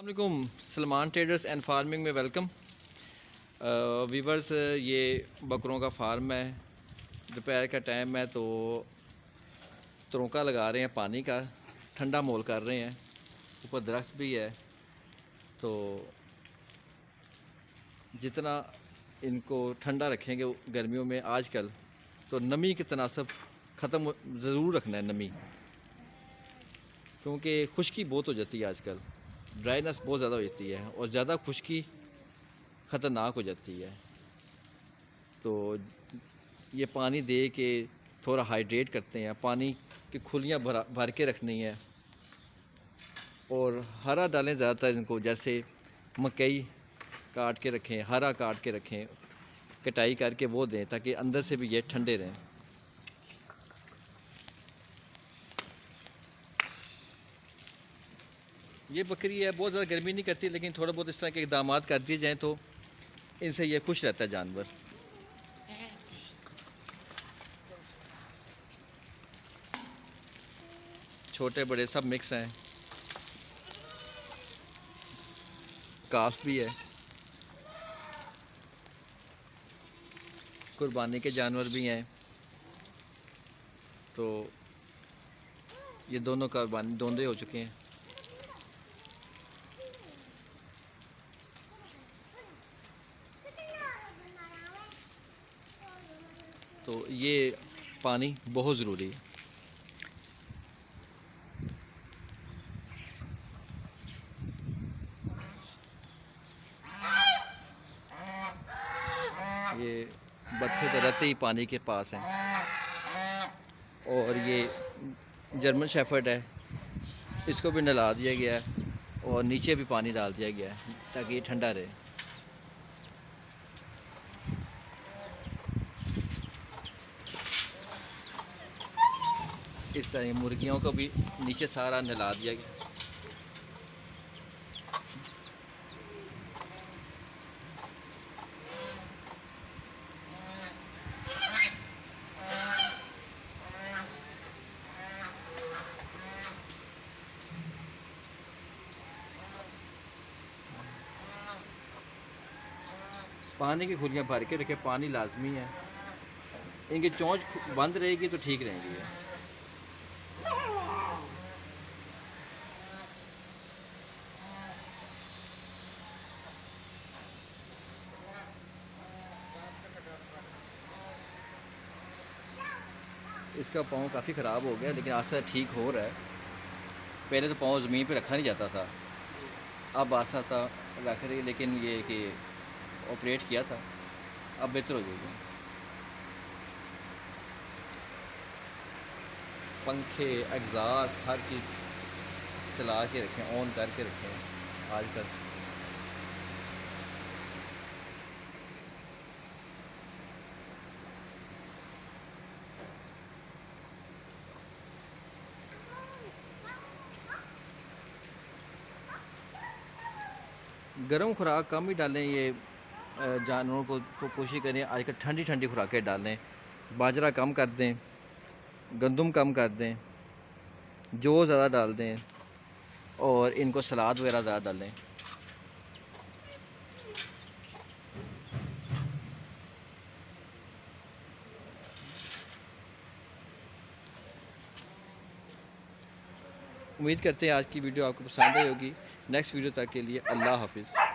अस्सलामुअलैकुम, Salman traders and farming में welcome. Viewers, ये बकरों का फार्म है। दोपहर का टाइम है तो तरौंका लगा रहे हैं, पानी का ठंडा मोल कर रहे हैं। ऊपर दरख्त भी है तो जितना इनको ठंडा रखेंगे गर्मियों में आजकल, तो नमी के तनासब ख़त्म ज़रूर रखना है नमी, क्योंकि खुश्की बहुत हो जाती है आजकल। ड्राइनेस बहुत ज़्यादा हो जाती है और ज़्यादा खुश्की ख़तरनाक हो जाती है। तो ये पानी दे के थोड़ा हाइड्रेट करते हैं। पानी की खुलियाँ भर के रखनी है और हरा डालें ज़्यादातर इनको, जैसे मकई काट के रखें, हरा काट के रखें, कटाई करके वो दें ताकि अंदर से भी ये ठंडे रहें। ये बकरी है, बहुत ज़्यादा गर्मी नहीं करती, लेकिन थोड़ा बहुत इस तरह के इक़दाम कर दिए जाएँ तो इनसे ये खुश रहता है जानवर। छोटे बड़े सब मिक्स हैं, काफ भी है, कुर्बानी के जानवर भी हैं। तो ये दोनों कुर्बानी दोंदे हो चुके हैं। तो ये पानी बहुत ज़रूरी है। ये बतखें तो रहते ही पानी के पास हैं। और ये जर्मन शेफर्ड है, इसको भी नहला दिया गया है और नीचे भी पानी डाल दिया गया है ताकि ये ठंडा रहे। इस तरह मुर्गियों को भी नीचे सारा नहला दिया गया। पानी की खुलियाँ भर के रखें, पानी लाजमी है। इनकी चोंच बंद रहेगी तो ठीक रहेंगी ये। इसका पाँव काफ़ी ख़राब हो गया, लेकिन आस्ता ठीक हो रहा है। पहले तो पाँव ज़मीन पे रखा नहीं जाता था, अब आस्ता आस्ता रख रही है, लेकिन ये कि ऑपरेट किया था, अब बेहतर हो जाएगी। पंखे, एग्ज़ॉस्ट, हर चीज़ चला के रखें, ऑन करके रखें आजकल। गर्म खुराक कम ही डालें। ये जानवरों को तो कोशिश करें आजकल ठंडी ठंडी खुराकें डालें। बाजरा कम कर दें, गंदम कम कर दें, जौ ज़्यादा डाल दें और इनको सलाद वगैरह ज़्यादा डालें। उम्मीद करते हैं आज की वीडियो आपको पसंद आई होगी। नेक्स्ट वीडियो तक के लिए अल्लाह हाफिज़।